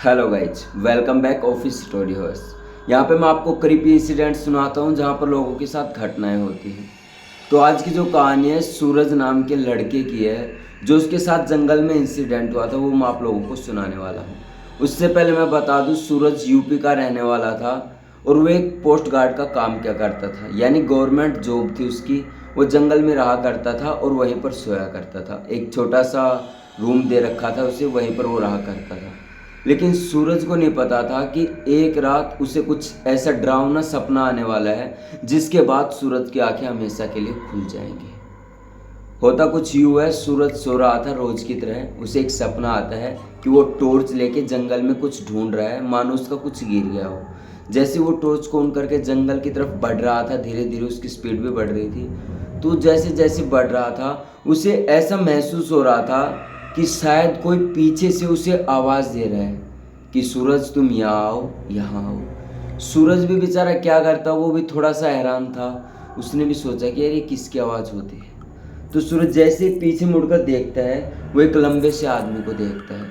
Hello guys, welcome back office story horse. यहाँ पे मैं आपको क्रीपी इंसिडेंट सुनाता हूँ जहाँ पर लोगों के साथ घटनाएं होती हैं। तो आज की जो कहानी है सूरज नाम के लड़के की है, जो उसके साथ जंगल में इंसिडेंट हुआ था वो मैं आप लोगों को सुनाने वाला हूँ। उससे पहले मैं बता दूँ, सूरज यूपी का रहने वाला था और वो एक पोस्ट गार्ड का काम क्या करता था, यानी गवर्नमेंट जॉब थी उसकी। वो जंगल में रहा करता था और वहीं पर सोया करता था। एक छोटा सा रूम दे रखा था उसे, वहीं पर वो रहा करता था। लेकिन सूरज को नहीं पता था कि एक रात उसे कुछ ऐसा डरावना सपना आने वाला है जिसके बाद सूरज की आंखें हमेशा के लिए खुल जाएंगी। होता कुछ यूं है, सूरज सो रहा था रोज की तरह। उसे एक सपना आता है कि वो टॉर्च लेके जंगल में कुछ ढूंढ रहा है, मानो उसका कुछ गिर गया हो। जैसे वो टॉर्च को ऑन करके जंगल की तरफ बढ़ रहा था, धीरे धीरे उसकी स्पीड भी बढ़ रही थी। तो जैसे जैसे बढ़ रहा था उसे ऐसा महसूस हो रहा था कि शायद कोई पीछे से उसे आवाज़ दे रहा है कि सूरज तुम यहाँ आओ, यहाँ आओ। सूरज भी बेचारा क्या करता, वो भी थोड़ा सा हैरान था। उसने भी सोचा कि यार ये किसकी आवाज़ होती है। तो सूरज जैसे ही पीछे मुड़कर देखता है, वो एक लंबे से आदमी को देखता है।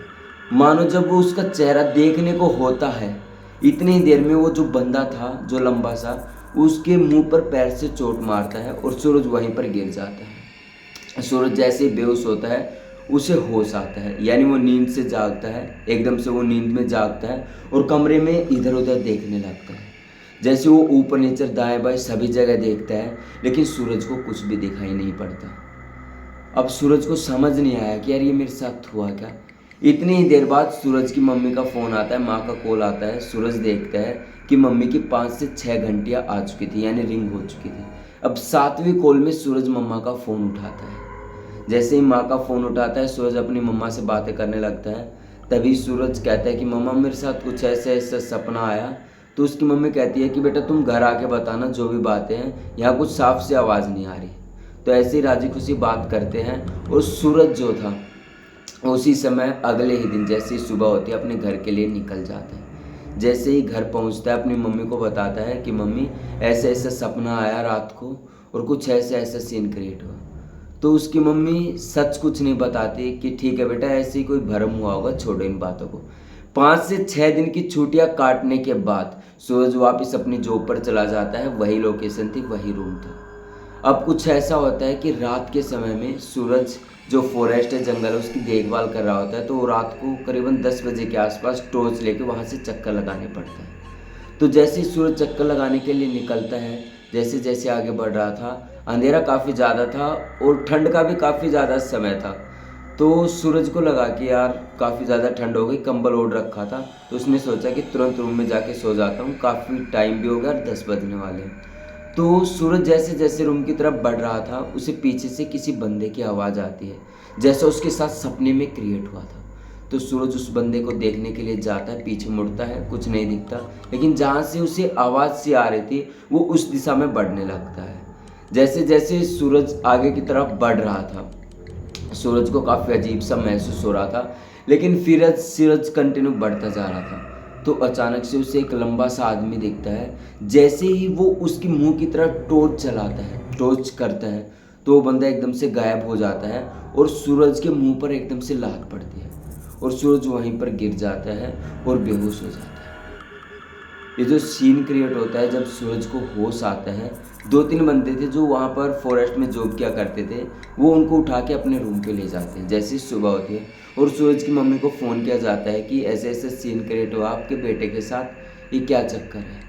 मानो जब वो उसका चेहरा देखने को होता है, इतनी ही देर में वो जो बंदा था जो लंबा सा, उसके मुंह पर पैर से चोट मारता है और सूरज वहीं पर गिर जाता है। सूरज जैसे ही बेहोश होता है उसे होश आता है, यानी वो नींद से जागता है। एकदम से वो नींद में जागता है और कमरे में इधर उधर देखने लगता है। जैसे वो ऊपर नीचे दाएं बाएं सभी जगह देखता है, लेकिन सूरज को कुछ भी दिखाई नहीं पड़ता। अब सूरज को समझ नहीं आया कि यार ये मेरे साथ हुआ क्या। इतनी ही देर बाद सूरज की मम्मी का फ़ोन आता है, माँ का कॉल आता है। सूरज देखता है कि मम्मी की 5 से 6 घंटियाँ आ चुकी थी, यानी रिंग हो चुकी थी। अब 7वीं कॉल में सूरज मम्मा का फ़ोन उठाता है। जैसे ही माँ का फ़ोन उठाता है, सूरज अपनी मम्मा से बातें करने लगता है। तभी सूरज कहता है कि मम्मा मेरे साथ कुछ ऐसा ऐसा सपना आया। तो उसकी मम्मी कहती है कि बेटा तुम घर आके बताना जो भी बातें हैं, यहाँ कुछ साफ से आवाज़ नहीं आ रही। तो ऐसे ही राजी खुशी बात करते हैं और सूरज जो था उसी समय अगले ही दिन जैसे ही सुबह होती है अपने घर के लिए निकल जाता है। जैसे ही घर पहुंचता है अपनी मम्मी को बताता है कि मम्मी ऐसा ऐसा सपना आया रात को और कुछ ऐसा ऐसा सीन क्रिएट हुआ। तो उसकी मम्मी सच कुछ नहीं बताती कि ठीक है बेटा ऐसे ही कोई भ्रम हुआ होगा, छोड़ो इन बातों को। 5 से 6 दिन की छुट्टियां काटने के बाद सूरज वापस अपनी जॉब पर चला जाता है। वही लोकेशन थी, वही रूम था। अब कुछ ऐसा होता है कि रात के समय में सूरज जो फॉरेस्ट है, जंगल है, उसकी देखभाल कर रहा होता है। तो वो रात को करीबन 10 बजे के आसपास टॉर्च लेके वहाँ से चक्कर लगाने पड़ता है। तो जैसे ही सूरज चक्कर लगाने के लिए निकलता है, जैसे जैसे आगे बढ़ रहा था, अंधेरा काफ़ी ज़्यादा था और ठंड का भी काफ़ी ज़्यादा समय था। तो सूरज को लगा कि यार काफ़ी ज़्यादा ठंड हो गई, कंबल ओढ़ रखा था। तो उसने सोचा कि तुरंत रूम में जाके सो जाता हूँ, काफ़ी टाइम भी हो गया और 10 बजने वाले हैं। तो सूरज जैसे जैसे रूम की तरफ बढ़ रहा था, उसे पीछे से किसी बंदे की आवाज़ आती है, जैसा उसके साथ सपने में क्रिएट हुआ था। तो सूरज उस बंदे को देखने के लिए जाता है, पीछे मुड़ता है, कुछ नहीं दिखता। लेकिन जहाँ से उसे आवाज़ सी आ रही थी वो उस दिशा में बढ़ने लगता है। जैसे जैसे सूरज आगे की तरफ बढ़ रहा था, सूरज को काफ़ी अजीब सा महसूस हो रहा था, लेकिन फिर सूरज कंटिन्यू बढ़ता जा रहा था। तो अचानक से उसे एक लंबा सा आदमी दिखता है। जैसे ही वो उसके मुंह की तरफ टॉर्च चलाता है, टॉर्च करता है, तो वो बंदा एकदम से गायब हो जाता है और सूरज के मुंह पर एकदम से लात पड़ती है और सूरज वहीं पर गिर जाता है और बेहोश हो जाता है। ये जो सीन क्रिएट होता है जब सूरज को होश आता है, 2-3 बंदे थे जो वहाँ पर फॉरेस्ट में जॉब किया करते थे, वो उनको उठा के अपने रूम पे ले जाते हैं। जैसे ही सुबह होती है और सूरज की मम्मी को फ़ोन किया जाता है कि ऐसे ऐसे सीन क्रिएट हुआ आपके बेटे के साथ, ये क्या चक्कर है।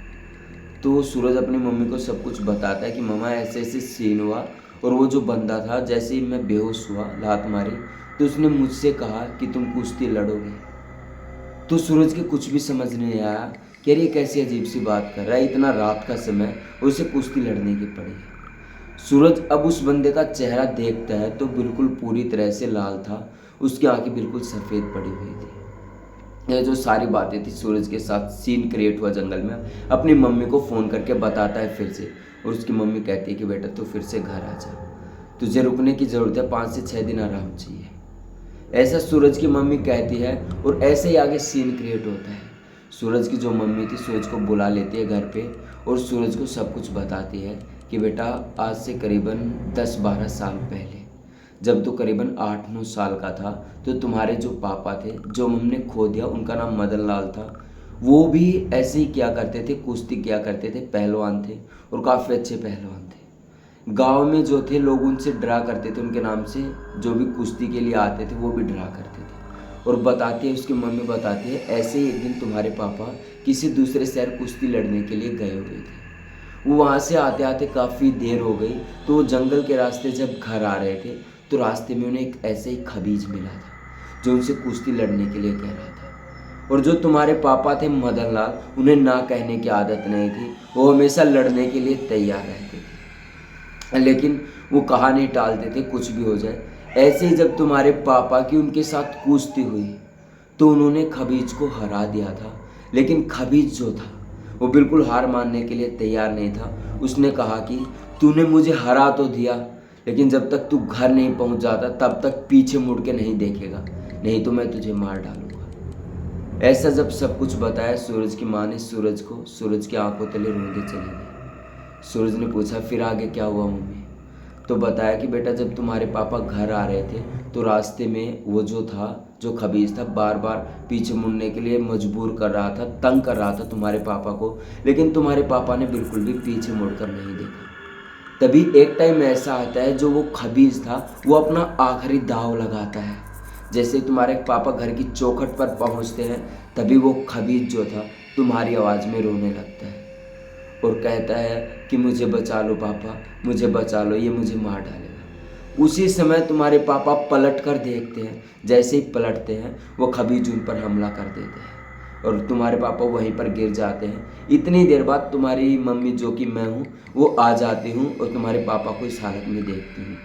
तो सूरज अपनी मम्मी को सब कुछ बताता है कि मम्मा ऐसे ऐसे सीन हुआ और वो जो बंदा था जैसे ही मैं बेहोश हुआ, लात मारी, तो उसने मुझसे कहा कि तुम कुश्ती लड़ोगे। तो सूरज के कुछ भी समझ नहीं आया कि यार ये कैसी अजीब सी बात कर रहा है, इतना रात का समय और उसे कुश्ती लड़ने की पड़ी है। सूरज अब उस बंदे का चेहरा देखता है तो बिल्कुल पूरी तरह से लाल था, उसकी आंखें बिल्कुल सफ़ेद पड़ी हुई थी। ये जो सारी बातें थी सूरज के साथ सीन क्रिएट हुआ जंगल में, अपनी मम्मी को फ़ोन करके बताता है फिर से। और उसकी मम्मी कहती है कि बेटा तू फिर से घर आ जा, तुझे रुकने की ज़रूरत है, 5 से 6 दिन आराम चाहिए। ऐसा सूरज की मम्मी कहती है और ऐसे ही आगे सीन क्रिएट होता है। सूरज की जो मम्मी थी सूरज को बुला लेती है घर पे और सूरज को सब कुछ बताती है कि बेटा आज से करीबन 10-12 साल पहले जब तो करीबन 8-9 साल का था, तो तुम्हारे जो पापा थे, जो हमने खो दिया, उनका नाम मदन लाल था, वो भी ऐसे ही किया करते थे, कुश्ती किया करते थे, पहलवान थे और काफ़ी अच्छे पहलवान थे। गांव में जो थे लोग उनसे डरा करते थे, उनके नाम से जो भी कुश्ती के लिए आते थे वो भी डरा करते थे। और बताती है, उसकी मम्मी बताती है, ऐसे ही एक दिन तुम्हारे पापा किसी दूसरे शहर कुश्ती लड़ने के लिए गए हुए थे। वो वहाँ से आते आते काफ़ी देर हो गई, तो वो जंगल के रास्ते जब घर आ रहे थे तो रास्ते में उन्हें एक ऐसे ही खबीज मिला था जो उनसे कुश्ती लड़ने के लिए कह रहा था। और जो तुम्हारे पापा थे मदन लाल, उन्हें ना कहने की आदत नहीं थी, वो हमेशा लड़ने के लिए तैयार रहते थे, लेकिन वो कहा नहीं टालते थे कुछ भी हो जाए। ऐसे ही जब तुम्हारे पापा की उनके साथ कुश्ती हुई तो उन्होंने खबीज को हरा दिया था, लेकिन खबीज जो था वो बिल्कुल हार मानने के लिए तैयार नहीं था। उसने कहा कि तूने मुझे हरा तो दिया, लेकिन जब तक तू घर नहीं पहुंच जाता तब तक पीछे मुड़ के नहीं देखेगा, नहीं तो मैं तुझे मार डालूंगा। ऐसा जब सब कुछ बताया सूरज की माँ ने सूरज को, सूरज की आंखों तले रोंदे चली गई। सूरज ने पूछा फिर आगे क्या हुआ मम्मी? तो बताया कि बेटा जब तुम्हारे पापा घर आ रहे थे तो रास्ते में वो जो था, जो खबीज था, बार बार पीछे मुड़ने के लिए मजबूर कर रहा था, तंग कर रहा था तुम्हारे पापा को, लेकिन तुम्हारे पापा ने बिल्कुल भी पीछे मुड़कर नहीं देखा। तभी एक टाइम ऐसा आता है जो वो खबीज था वो अपना आखिरी दाव लगाता है। जैसे तुम्हारे पापा घर की चौखट पर पहुंचते हैं, तभी वो खबीज जो था तुम्हारी आवाज़ में रोने लगता है और कहता है कि मुझे बचा लो पापा, मुझे बचा लो, ये मुझे मार डालेगा। उसी समय तुम्हारे पापा पलट कर देखते हैं, जैसे ही पलटते हैं वो खबीज उन पर हमला कर देते हैं और तुम्हारे पापा वहीं पर गिर जाते हैं। इतनी देर बाद तुम्हारी मम्मी जो कि मैं हूँ वो आ जाती हूँ और तुम्हारे पापा को इस हालत में देखती हूँ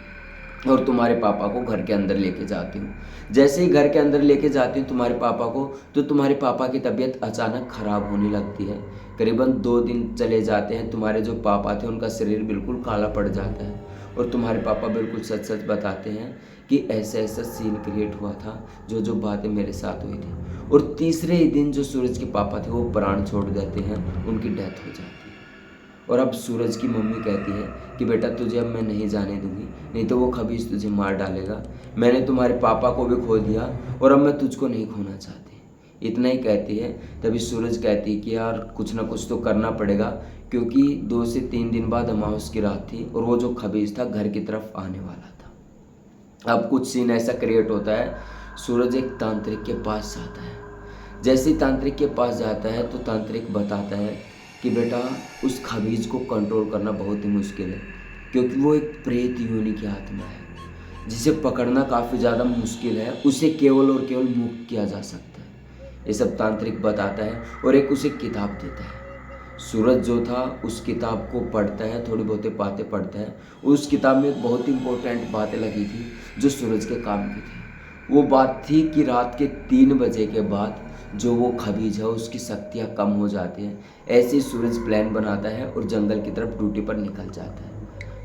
और तुम्हारे पापा को घर के अंदर लेके जाती हूँ। जैसे ही घर के अंदर लेके जाती हूँ तुम्हारे पापा को, तो तुम्हारे पापा की तबीयत अचानक ख़राब होने लगती है। करीबन 2 दिन चले जाते हैं, तुम्हारे जो पापा थे उनका शरीर बिल्कुल काला पड़ जाता है और तुम्हारे पापा बिल्कुल सच सच बताते हैं कि ऐसा ऐसा सीन क्रिएट हुआ था, जो जो बातें मेरे साथ हुई थी। और तीसरे ही दिन जो सूरज के पापा थे वो प्राण छोड़ देते हैं, उनकी डेथ हो जाती है। और अब सूरज की मम्मी कहती है कि बेटा तुझे अब मैं नहीं जाने दूंगी, नहीं तो वो खबीज तुझे मार डालेगा। मैंने तुम्हारे पापा को भी खो दिया और अब मैं तुझको नहीं खोना चाहती। इतना ही कहती है। तभी सूरज कहती है कि यार कुछ ना कुछ तो करना पड़ेगा, क्योंकि 2 से 3 दिन बाद अमावस की रात थी और वो जो खबीज था घर की तरफ आने वाला था। अब कुछ सीन ऐसा क्रिएट होता है, सूरज एक तांत्रिक के पास जाता है। जैसे ही तांत्रिक के पास जाता है तो तांत्रिक बताता है कि बेटा उस खबीज को कंट्रोल करना बहुत ही मुश्किल है, क्योंकि वो एक प्रेत योनि की आत्मा है जिसे पकड़ना काफ़ी ज़्यादा मुश्किल है, उसे केवल और केवल मुक्त किया जा सकता है। ये सब तांत्रिक बताता है और एक उसे किताब देता है। सूरज जो था उस किताब को पढ़ता है, थोड़ी बहुत बातें पढ़ता है। उस किताब में बहुत इंपॉर्टेंट बातें लगी थी जो सूरज के काम की थी। वो बात थी कि रात के 3 बजे के बाद जो वो खबीज है उसकी शक्तियाँ कम हो जाती हैं। ऐसे ही सूरज प्लान बनाता है और जंगल की तरफ ड्यूटी पर निकल जाता है।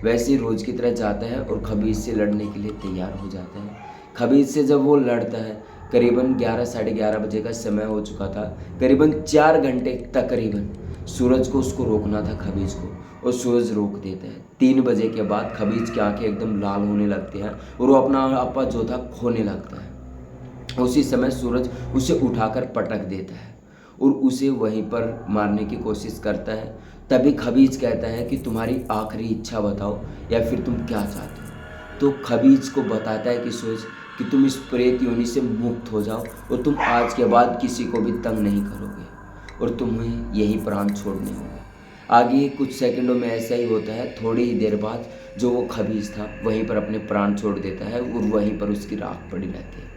वैसे ही रोज़ की तरह जाता है और खबीज से लड़ने के लिए तैयार हो जाता है। खबीज से जब वो लड़ता है, करीबन 11 साढ़े 11 बजे का समय हो चुका था। करीबन 4 घंटे तकरीबन सूरज को उसको रोकना था, खबीज को, और सूरज रोक देता है। 3 बजे के बाद खबीज की आंखें एकदम लाल होने लगती हैं और वो अपना आपा जो था खोने लगता है। उसी समय सूरज उसे उठाकर पटक देता है और उसे वहीं पर मारने की कोशिश करता है। तभी खबीज कहता है कि तुम्हारी आखिरी इच्छा बताओ या फिर तुम क्या चाहते हो। तो खबीज को बताता है कि सूरज कि तुम इस प्रेत योनि से मुक्त हो जाओ और तुम आज के बाद किसी को भी तंग नहीं करोगे और तुम्हें यही प्राण छोड़ने होंगे। आगे कुछ सेकंडों में ऐसा ही होता है। थोड़ी ही देर बाद जो वो खबीज था वहीं पर अपने प्राण छोड़ देता है और वहीं पर उसकी राख पड़ी रहती है।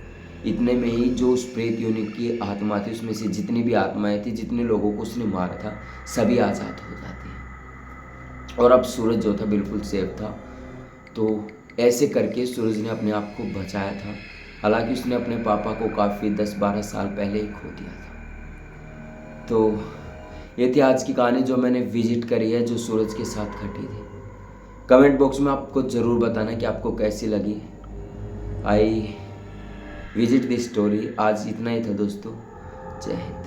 इतने में ही जो उस प्रेत योनि की आत्मा थी, उसमें से जितनी भी आत्माएं थी, जितने लोगों को उसने मारा था, सभी आज़ाद हो जाती हैं। और अब सूरज जो था बिल्कुल सेफ था। तो ऐसे करके सूरज ने अपने आप को बचाया था। हालांकि उसने अपने पापा को काफ़ी 10-12 साल पहले ही खो दिया था। तो ये थी आज की कहानी जो मैंने विजिट करी है, जो सूरज के साथ घटी थी। कमेंट बॉक्स में आपको ज़रूर बताना कि आपको कैसी लगी। I visit this story. आज इतना ही था दोस्तों। जय हिंद।